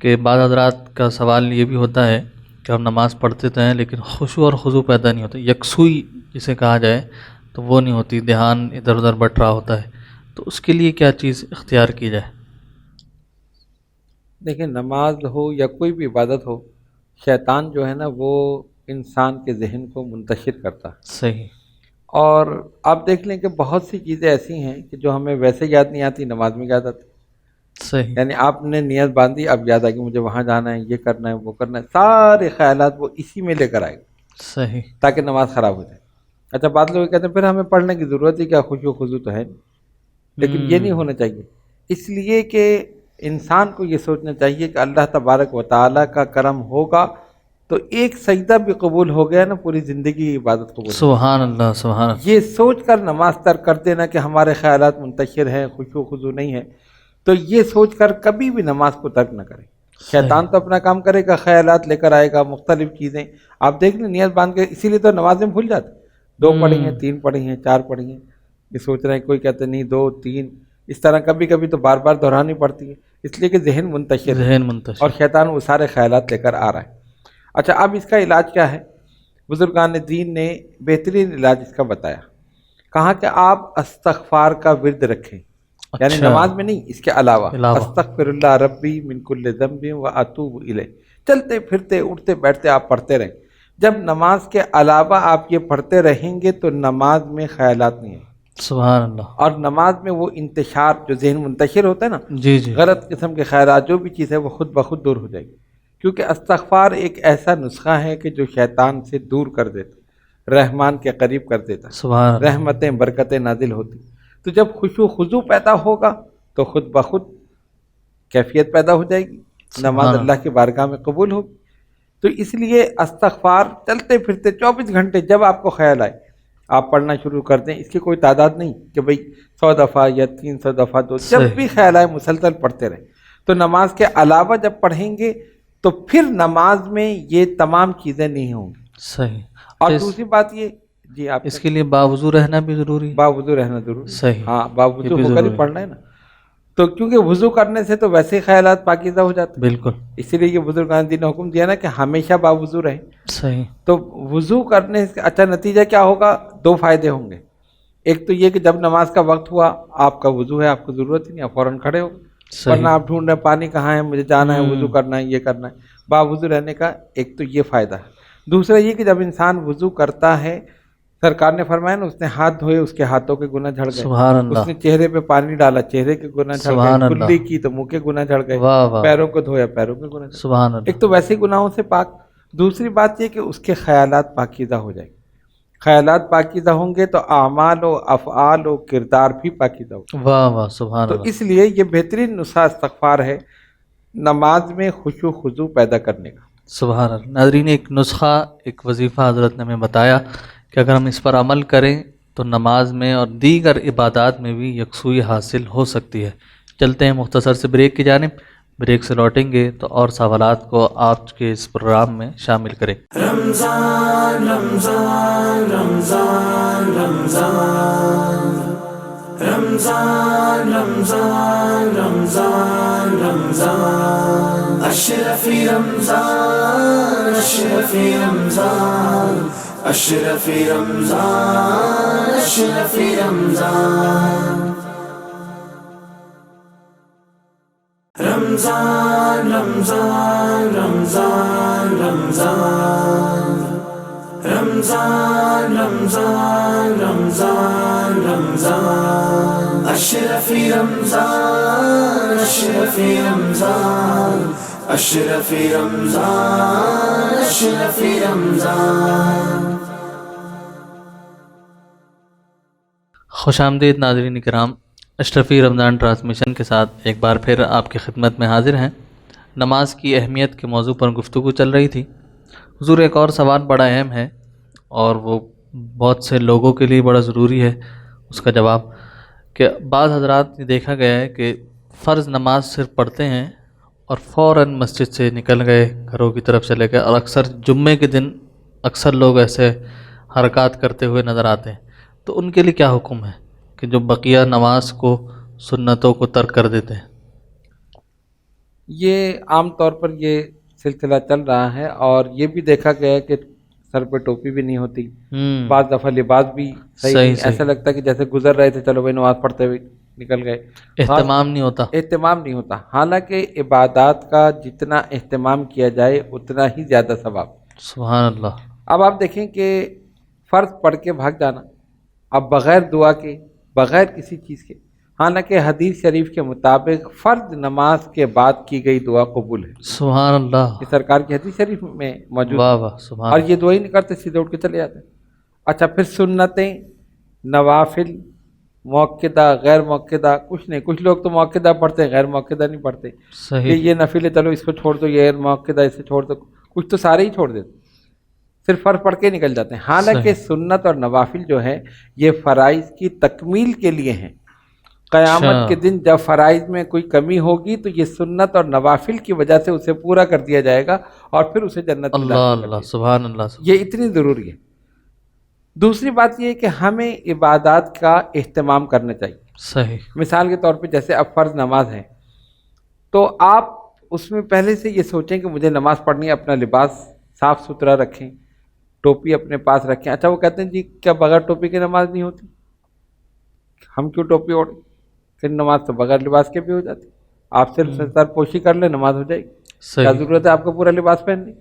B: کہ بعض حضرات کا سوال یہ بھی ہوتا ہے کہ ہم نماز پڑھتے تو ہیں لیکن خشوع اور خضوع پیدا نہیں ہوتا، یکسوئی جسے کہا جائے تو وہ نہیں ہوتی، دھیان ادھر ادھر بٹ رہا ہوتا ہے، تو اس کے لیے کیا چیز اختیار کی جائے؟
C: دیکھیں، نماز ہو یا کوئی بھی عبادت ہو، شیطان جو ہے نا وہ انسان کے ذہن کو منتشر کرتا ہے،
B: صحیح،
C: اور آپ دیکھ لیں کہ بہت سی چیزیں ایسی ہیں کہ جو ہمیں ویسے یاد نہیں آتی، نماز میں یاد آتی،
B: صحیح،
C: یعنی آپ نے نیت باندھی، اب یاد آ کہ مجھے وہاں جانا ہے، یہ کرنا ہے، وہ کرنا ہے، سارے خیالات وہ اسی میں لے کر آئے گا
B: صحیح،
C: تاکہ نماز خراب ہو جائے۔ اچھا، بعض لوگ کہتے ہیں پھر ہمیں پڑھنے کی ضرورت ہی کیا، خشوع و خضوع تو ہے نہیں، لیکن یہ نہیں ہونا چاہیے، اس لیے کہ انسان کو یہ سوچنا چاہیے کہ اللہ تبارک و تعالیٰ کا کرم ہوگا تو ایک سجدہ بھی قبول ہو گیا نا، پوری زندگی کی عبادت قبول،
B: سبحان اللہ، سبحان اللہ،
C: یہ سوچ کر نماز ترک کر دینا کہ ہمارے خیالات منتشر ہیں، خشوع و خضوع نہیں ہے، تو یہ سوچ کر کبھی بھی نماز کو ترک نہ کریں۔ شیطان تو اپنا کام کرے گا، خیالات لے کر آئے گا، مختلف چیزیں، آپ دیکھ لیں نیت باندھ کے، اسی لیے تو نمازیں بھول جاتے، 2 پڑھی ہیں، 3 پڑھی ہیں، 4 پڑھی ہیں، یہ سوچ رہے ہیں، کوئی کہتے نہیں 2 3، اس طرح کبھی کبھی تو بار بار دہرانی پڑتی ہے، اس لیے کہ ذہن منتشر ہے
B: ذہن منتشر.
C: اور شیطان وہ سارے خیالات لے کر آ رہا ہے۔ اچھا، اب اس کا علاج کیا ہے؟ بزرگان دین نے بہترین علاج اس کا بتایا، کہا کہ آپ استغفار کا ورد رکھیں، یعنی
B: اچھا.
C: نماز میں نہیں، اس کے علاوہ
B: علاوہ.
C: استغفر اللہ ربی من کل ذنب واتوب الیہ، چلتے پھرتے اٹھتے بیٹھتے آپ پڑھتے رہیں۔ جب نماز کے علاوہ آپ یہ پڑھتے رہیں گے تو نماز میں خیالات نہیں ہیں،
B: سبحان اللہ.
C: اور نماز میں وہ انتشار جو ذہن منتشر ہوتا ہے نا،
B: جی جی.
C: غلط قسم کے خیالات جو بھی چیز ہے وہ خود بخود دور ہو جائے گی، کیونکہ استغفار ایک ایسا نسخہ ہے کہ جو شیطان سے دور کر دیتا، رحمان کے قریب کر دیتا،
B: سبحان اللہ.
C: رحمتیں برکتیں نازل ہوتی۔ تو جب خشوع خضوع پیدا ہوگا تو خود بخود کیفیت پیدا ہو جائے گی، نماز اللہ کی بارگاہ میں قبول ہوگی۔ تو اس لیے استغفار چلتے پھرتے 24 گھنٹے جب آپ کو خیال آئے آپ پڑھنا شروع کر دیں، اس کی کوئی تعداد نہیں کہ بھئی 100 دفعہ یا 300 دفعہ، تو جب بھی خیال آئے مسلسل پڑھتے رہیں۔ تو نماز کے علاوہ جب پڑھیں گے تو پھر نماز میں یہ تمام چیزیں نہیں ہوں گی۔
B: صحیح.
C: اور دوسری بات یہ، جی آپ
B: اس کے لیے باوضو رہنا بھی ضروری ہے.
C: باوضو رہنا ضروری،
B: صحیح.
C: ہاں باوضو
B: یہ بھی
C: ہو کر ہی
B: ضروری.
C: پڑھنا ہے نا، تو کیونکہ وضو کرنے سے تو ویسے ہی خیالات پاکیزہ ہو جاتے ہیں،
B: بالکل.
C: اسی لیے یہ بزرگان دین نے حکم دیا نا کہ ہمیشہ باوضو رہیں۔
B: صحیح.
C: تو وضو کرنے سے اچھا نتیجہ کیا ہوگا؟ 2 فائدے ہوں گے۔ ایک تو یہ کہ جب نماز کا وقت ہوا آپ کا وضو ہے، آپ کو ضرورت ہی نہیں، آپ فوراً کھڑے ہو، ورنہ آپ ڈھونڈ رہے ہیں پانی کہاں ہے، مجھے جانا ہے، وضو کرنا ہے، یہ کرنا ہے۔ باوضو رہنے کا ایک تو یہ فائدہ ہے۔ دوسرا یہ کہ جب انسان وضو کرتا ہے، سرکار نے فرمایا نا، اس نے ہاتھ دھوئے اس کے ہاتھوں کے گناہ جھڑ گئے،
B: سبحان اللہ.
C: اس نے چہرے پہ پانی ڈالا چہرے کے گناہ جھڑ
B: سبحان
C: گئے،
B: اللہ.
C: کلی کی تو منہ کے گناہ جھڑ گئے،
B: واہ واہ.
C: پیروں کو دھویا پیروں کے گناہ جھڑ گئے۔
B: سبحان اللہ.
C: ایک تو ویسے گناہوں سے پاک، دوسری بات یہ کہ اس کے خیالات پاکیزہ ہو جائیں گے۔ خیالات پاکیزہ ہوں گے تو اعمال و افعال و کردار بھی پاکیزہ ہو۔
B: واہ واہ. سبحان
C: تو
B: اللہ.
C: اس لیے یہ بہترین نسخہ استغفار ہے نماز میں خشوع خضوع پیدا کرنے کا۔
B: سبحان اللہ. ناظرین، ایک نسخہ، ایک وظیفہ حضرت نے ہمیں بتایا کہ اگر ہم اس پر عمل کریں تو نماز میں اور دیگر عبادات میں بھی یکسوئی حاصل ہو سکتی ہے۔ چلتے ہیں مختصر سے بریک کی جانب، بریک سے لوٹیں گے تو اور سوالات کو آج کے اس پروگرام میں شامل کریں۔
A: رمضان رمضان رمضان رمضان رمضان رمضان رمضان رمضان اشرفی رمضان اشرفی رمضان اشرفی رمضان اشرفی رمضان رمضان رمضان رمضان رمضان رمضان رمضان رمضان رمضان اشرفی رمضان اشرفی رمضان اشرفی رمضان اشرفی رمضان۔
B: خوش آمدید ناظرین کرام، اشرفی رمضان ٹرانسمیشن کے ساتھ ایک بار پھر آپ کی خدمت میں حاضر ہیں۔ نماز کی اہمیت کے موضوع پر گفتگو چل رہی تھی۔ حضور، ایک اور سوال بڑا اہم ہے اور وہ بہت سے لوگوں کے لیے بڑا ضروری ہے اس کا جواب، کہ بعض حضرات یہ دیکھا گیا ہے کہ فرض نماز صرف پڑھتے ہیں اور فوراً مسجد سے نکل گئے، گھروں کی طرف چلے گئے، اور اکثر جمعے کے دن اکثر لوگ ایسے حرکات کرتے ہوئے نظر آتے ہیں۔ تو ان کے لیے کیا حکم ہے کہ جو بقیہ نماز کو، سنتوں کو ترک کر دیتے ہیں؟
C: یہ عام طور پر یہ سلسلہ چل رہا ہے، اور یہ بھی دیکھا گیا ہے کہ سر پہ ٹوپی بھی نہیں ہوتی، بعض دفعہ لباس بھی صحیح نہیں، ایسا لگتا ہے کہ جیسے گزر رہے تھے، چلو بھائی نماز پڑھتے ہوئے نکل گئے،
B: اہتمام نہیں ہوتا۔
C: اہتمام نہیں ہوتا۔ حالانکہ عبادات کا جتنا اہتمام کیا جائے اتنا ہی زیادہ ثواب۔
B: سبحان اللہ۔
C: اب آپ دیکھیں کہ فرض پڑھ کے بھاگ جانا، اب بغیر دعا کے، بغیر کسی چیز کے، حالانکہ حدیث شریف کے مطابق فرض نماز کے بعد کی گئی دعا قبول ہے،
B: سبحان اللہ۔
C: یہ سرکار کی حدیث شریف میں موجود
B: واہ
C: ہے،
B: واہ سبحان
C: اور یہ دعا ہی نہیں کرتے، سیدھے اٹھ کے چلے جاتے۔ اچھا، پھر سنتیں، نوافل، موقدہ، غیر موقدہ، کچھ نہیں۔ کچھ لوگ تو موقدہ پڑھتے ہیں، غیر موقدہ نہیں پڑھتے، کہ
B: صحیح۔
C: یہ نفل ہے، چلو اس کو چھوڑ دو، یہ موقدہ اسے چھوڑ دو، کچھ تو سارے ہی چھوڑ دیتے، صرف فرض پڑھ کے نکل جاتے ہیں۔ حالانکہ سنت اور نوافل جو ہے یہ فرائض کی تکمیل کے لیے ہیں۔ قیامت کے دن جب فرائض میں کوئی کمی ہوگی تو یہ سنت اور نوافل کی وجہ سے اسے پورا کر دیا جائے گا، اور پھر اسے جنت میں
B: اللہ
C: داخل کر
B: اللہ،
C: دیا۔
B: سبحان اللہ۔
C: یہ اتنی ضروری ہے۔ دوسری بات یہ ہے کہ ہمیں عبادات کا اہتمام کرنا چاہیے۔
B: صحیح۔
C: مثال کے طور پہ جیسے اب فرض نماز ہے، تو آپ اس میں پہلے سے یہ سوچیں کہ مجھے نماز پڑھنی ہے، اپنا لباس صاف ستھرا رکھیں، ٹوپی اپنے پاس رکھیں۔ اچھا وہ کہتے ہیں جی کیا بغیر ٹوپی کی نماز نہیں ہوتی؟ ہم کیوں ٹوپی اوڑھیں؟ پھر نماز تو بغیر لباس کے بھی ہو جاتی۔ آپ صرف سر پوشی کر لیں، نماز ہو جائے گی۔ کیا ضرورت ہے آپ کو پورا لباس پہننے؟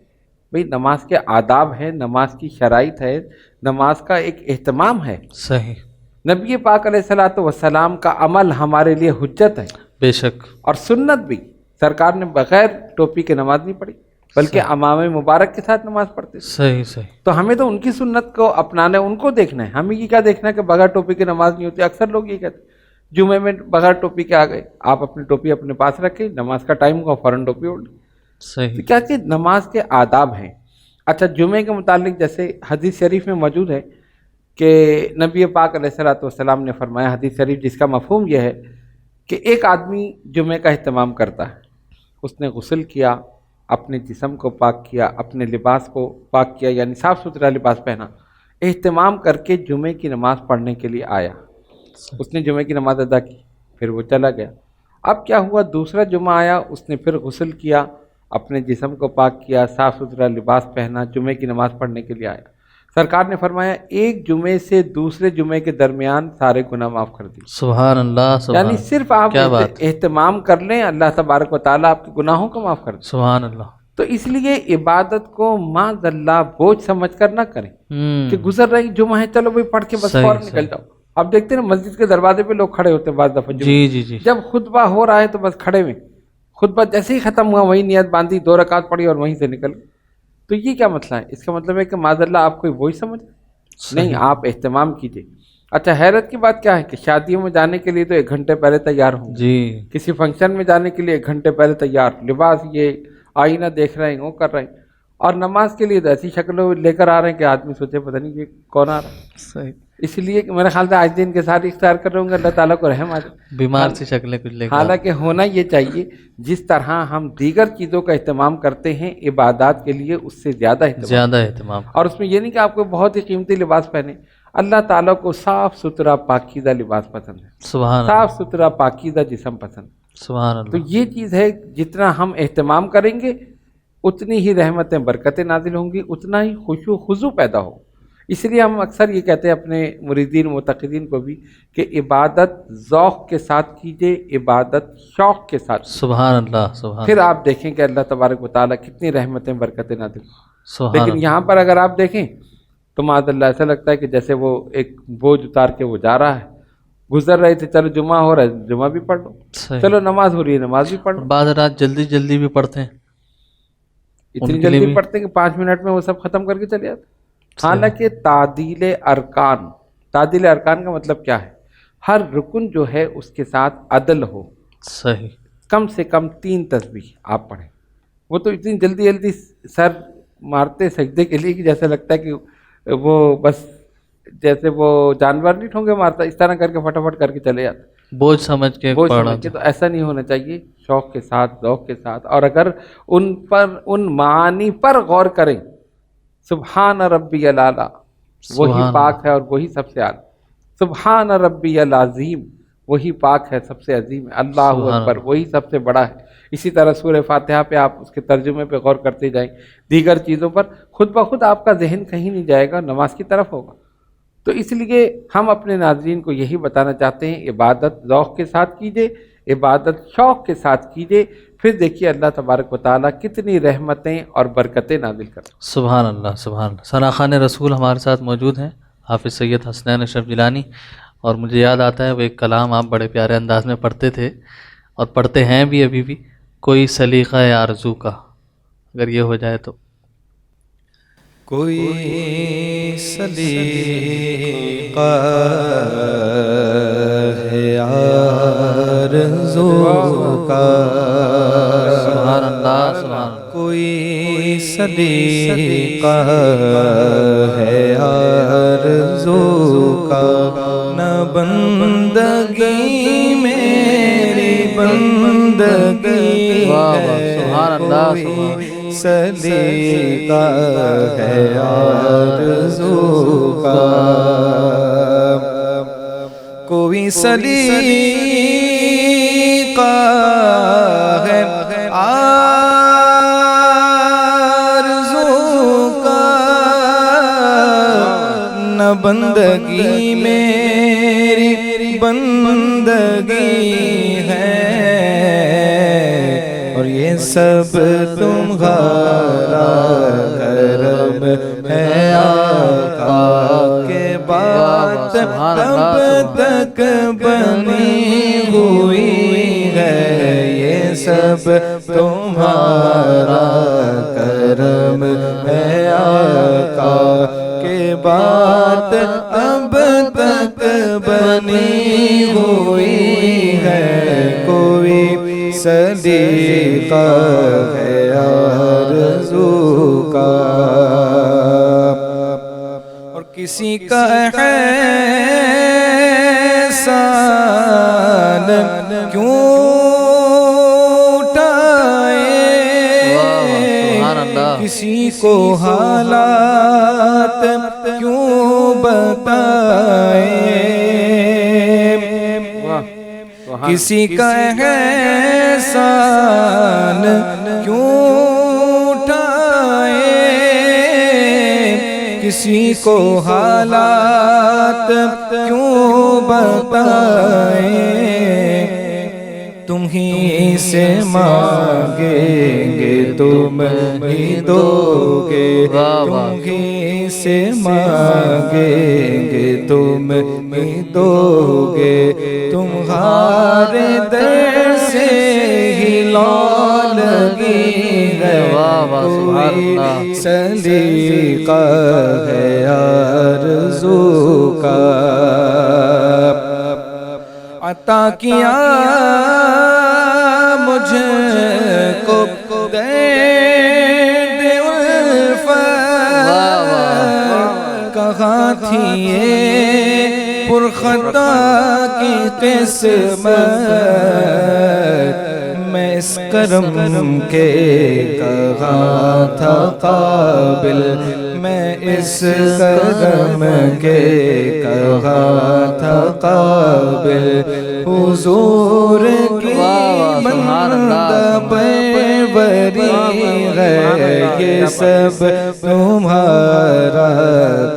C: بھئی نماز کے آداب ہیں، نماز کی شرائط ہے، نماز کا ایک اہتمام ہے۔
B: صحیح۔
C: نبی پاک علیہ الصلوۃ والسلام کا عمل ہمارے لیے حجت ہے،
B: بے شک۔
C: اور سنت بھی۔ سرکار نے بغیر ٹوپی کے نماز نہیں پڑھی، بلکہ امام مبارک کے ساتھ نماز پڑھتے تھے۔
B: صحیح صحیح۔
C: تو ہمیں تو ان کی سنت کو اپنانا ہے، ان کو دیکھنا ہے۔ ہمیں یہ کیا دیکھنا ہے کہ بغیر ٹوپی کی نماز نہیں ہوتی؟ اکثر لوگ یہ کہتے ہیں جمعے میں بغیر ٹوپی کے آ گئے، آپ اپنی ٹوپی اپنے پاس رکھیں، نماز کا ٹائم ہوا فوراً ٹوپی اوڑھ لیں۔
B: صحیح۔
C: تو کیا کہ نماز کے آداب ہیں۔ اچھا جمعے کے متعلق جیسے حدیث شریف میں موجود ہے کہ نبی پاک علیہ الصلوۃ والسلام نے فرمایا، حدیث شریف جس کا مفہوم یہ ہے کہ ایک آدمی جمعے کا اہتمام کرتا ہے، اس نے غسل کیا، اپنے جسم کو پاک کیا، اپنے لباس کو پاک کیا، یعنی صاف ستھرا لباس پہنا، اہتمام کر کے جمعے کی نماز پڑھنے کے لیے آیا، اس نے جمعے کی نماز ادا کی، پھر وہ چلا گیا۔ اب کیا ہوا، دوسرا جمعہ آیا، اس نے پھر غسل کیا، اپنے جسم کو پاک کیا، صاف ستھرا لباس پہنا، جمعے کی نماز پڑھنے کے لیے آیا۔ سرکار نے فرمایا ایک جمعے سے دوسرے جمعے کے درمیان سارے گناہ معاف کر دیے۔
B: سبحان اللہ، سبحان
C: یعنی صرف آپ اہتمام کر لیں، اللہ تبارک و تعالیٰ آپ کے گناہوں کو معاف کر دے۔
B: سبحان اللہ۔
C: تو اس لیے عبادت کو معاذ اللہ بوجھ سمجھ کر نہ کریں کہ گزر رہی جمعہ ہے چلو بھائی پڑھ کے بس فوراً نکل جاؤ۔ آپ دیکھتے ہیں نا مسجد کے دروازے پہ لوگ کھڑے ہوتے ہیں بعض دفعہ
B: جی،
C: جب خطبہ ہو رہا ہے تو بس کھڑے ہوئے، خطبہ جیسے ہی ختم ہوا وہیں نیت باندھی، 2 رکعت پڑھی اور وہیں سے نکل گئے۔ تو یہ کیا مسئلہ ہے؟ اس کا مطلب ہے کہ معاذ اللہ آپ کوئی بوجھ سمجھ نہیں، آپ اہتمام کیجئے۔ اچھا حیرت کی بات کیا ہے کہ شادیوں میں جانے کے لیے تو 1 گھنٹے پہلے تیار ہوں، کسی فنکشن میں جانے کے لیے 1 گھنٹے پہلے تیار، لباس یہ آئینہ دیکھ رہے ہیں، وہ کر رہے ہیں، اور نماز کے لیے تو ایسی شکلیں لے کر آ رہے ہیں کہ آدمی سوچے پتہ نہیں یہ کون آ رہا ہے۔
B: صحیح۔
C: اس لیے کہ میرے خیال سے آج دن کے ساتھ اختیار کر رہے ہوں گے، اللہ تعالیٰ کو رحم آ جائے،
B: بیمار سی شکلیں کچھ لے کر۔
C: حالانکہ ہونا یہ چاہیے جس طرح ہم دیگر چیزوں کا اہتمام کرتے ہیں عبادات کے لیے اس سے زیادہ
B: اہتمام،
C: اور اس میں یہ نہیں کہ آپ کو بہت ہی قیمتی لباس پہنے۔ اللہ تعالیٰ کو صاف ستھرا پاکیزہ لباس پسند ہے،
B: سبحان
C: صاف ستھرا پاکیزہ جسم پسند ہے۔
B: سبحان اللہ۔
C: تو یہ چیز ہے، جتنا ہم اہتمام کریں گے اتنی ہی رحمتیں برکتیں نازل ہوں گی، اتنا ہی خشوع و خضوع پیدا ہو۔ اس لیے ہم اکثر یہ کہتے ہیں اپنے مریدین معتقدین کو بھی کہ عبادت ذوق کے ساتھ کیجئے، عبادت شوق کے ساتھ۔
B: سبحان اللہ، سبحان۔
C: پھر آپ دیکھیں کہ اللہ تبارک و تعالیٰ کتنی رحمتیں برکتیں نازل ہوں۔ لیکن
B: اللہ،
C: یہاں پر اگر آپ دیکھیں تو معاذ اللہ ایسا لگتا ہے کہ جیسے وہ ایک بوجھ اتار کے وہ جا رہا ہے، گزر رہے تھے، چلو جمعہ ہو رہا ہے جمعہ بھی پڑھ لو، چلو نماز ہو رہی ہے نماز بھی پڑھ لو۔
B: بعض رات جلدی جلدی بھی پڑھتے ہیں،
C: اتنی جلدی پڑھتے ہیں کہ 5 منٹ میں وہ سب ختم کر کے چلے جاتے۔ حالانکہ تعدیل ارکان کا مطلب کیا ہے؟ ہر رکن جو ہے اس کے ساتھ عدل ہو،
B: صحیح،
C: کم سے کم 3 تسبیح آپ پڑھیں۔ وہ تو اتنی جلدی جلدی سر مارتے سجدے کے لیے کہ جیسے لگتا ہے کہ وہ بس جیسے وہ جانور نہیں ٹھونگے مارتا، اس طرح کر کے فٹافٹ کر کے چلے جاتے،
B: بوجھ سمجھ کے پڑھا۔
C: تو ایسا نہیں ہونا چاہیے، شوق کے ساتھ، ذوق کے ساتھ، اور اگر ان معانی پر غور کریں، سبحان ربی الاعلیٰ وہی پاک ہے اور وہی سب سے اعلیٰ، سبحان ربی العظیم وہی پاک ہے سب سے عظیم ہے، اللہ اکبر وہی سب سے بڑا ہے۔ اسی طرح سورہ فاتحہ پہ آپ اس کے ترجمے پہ غور کرتے جائیں، دیگر چیزوں پر خود بخود آپ کا ذہن کہیں نہیں جائے گا، نماز کی طرف ہوگا۔ تو اس لیے ہم اپنے ناظرین کو یہی بتانا چاہتے ہیں، عبادت ذوق کے ساتھ کیجئے، عبادت شوق کے ساتھ کیجئے، پھر دیکھیے اللہ تبارک و تعالیٰ کتنی رحمتیں اور برکتیں نازل کرتے۔
B: سبحان اللہ، سبحان اللہ۔ ثناخوان رسول ہمارے ساتھ موجود ہیں، حافظ سید حسنین اشرف جیلانی، اور مجھے یاد آتا ہے وہ ایک کلام آپ بڑے پیارے انداز میں پڑھتے تھے اور پڑھتے ہیں بھی ابھی بھی، کوئی سلیقہ آرزو کا، اگر یہ ہو جائے تو۔
D: کوئی سلیقہ ہے آرزو کا،
B: سبحان اللہ، سبحان اللہ۔
D: کوئی سلیقہ ہے آرزو کا، نہ بندگی میری بندگی ہے،
B: سبحان اللہ، سبحان
D: سلیقہ ہے آرزو کا، کوئی سلیقہ ہے بندگی میری بندگی ہے، اور یہ سب تمہارا کرم ہے آقا، کے بات اب تک بنی ہوئی ہے، یہ سب تمہارا کرم ہے آقا، کے بات اب تک بنی ہوئی ہے، کوئی صدیقہ ہے آرزو کا، اور کسی کا احسان کیوں کسی کو حالات کیوں بتائے، کسی کا احسان کیوں اٹھائے، کسی کو حالات کیوں بتائے، تم ہی سے مانگیں گے تم ہی دو گے، تم ہی سے مانگیں گے تم ہی دو گے، تمہارے در سے ہی لگی ہے، کوئی سلیقہ ہے آرزو کا، عطا کیا مجھ کو درد الفت، کہاں تھی یہ پرخطا کی قسمت، میں اس کرم کے کہاں تھا قابل، میں اس کرم کے کہاں تھا قابل، حضور کی بندہ پروری ہے، یہ سب تمہارا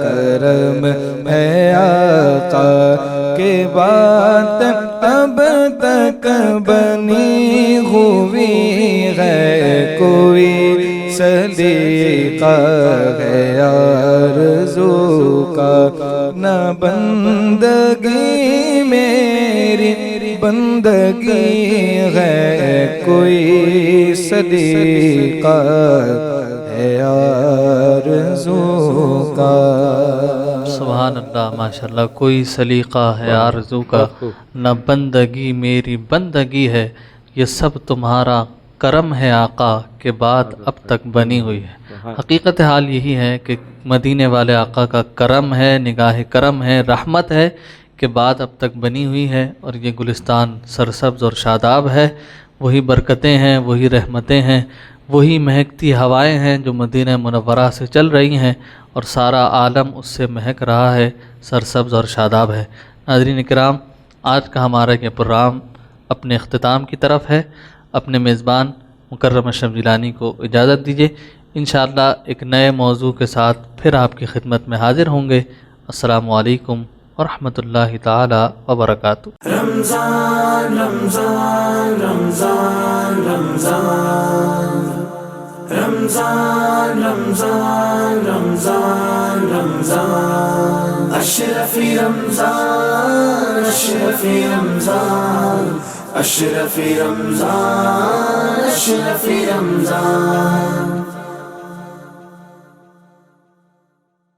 D: کرم ہے آقا، کے بات اب تک بنی ہوئی ہے، کوئی صدیقہ ہے آرزو کا، نہ بندگی میری بندگی ہے، کوئی صدیقہ ہے آرزو کا۔
B: سبحان اللہ، ماشاءاللہ، کوئی سلیقہ ہے آرزو کا، نہ بندگی میری بندگی ہے، یہ سب تمہارا کرم ہے آقا، کے بعد اب تک بنی ہوئی ہے۔ حقیقت حال یہی ہے کہ مدینے والے آقا کا کرم ہے، نگاہ کرم ہے، رحمت ہے، کے بعد اب تک بنی ہوئی ہے، اور یہ گلستان سرسبز اور شاداب ہے، وہی برکتیں ہیں، وہی رحمتیں ہیں، وہی مہکتی ہوائیں ہیں جو مدینہ منورہ سے چل رہی ہیں، اور سارا عالم اس سے مہک رہا ہے، سرسبز اور شاداب ہے۔ ناظرین کرام، آج کا ہمارا یہ پروگرام اپنے اختتام کی طرف ہے۔ اپنے میزبان مکرم اشرف جیلانی کو اجازت دیجیے، انشاءاللہ ایک نئے موضوع کے ساتھ پھر آپ کی خدمت میں حاضر ہوں گے۔ السلام علیکم ورحمۃ اللہ تعالی وبرکاتہ۔
A: رمضان رمضان رمضان رمضان رمضان رمضان رمضان رمضان اشرفی رمضان اشرفی رمضان اشرفی رمضان اشرفی رمضان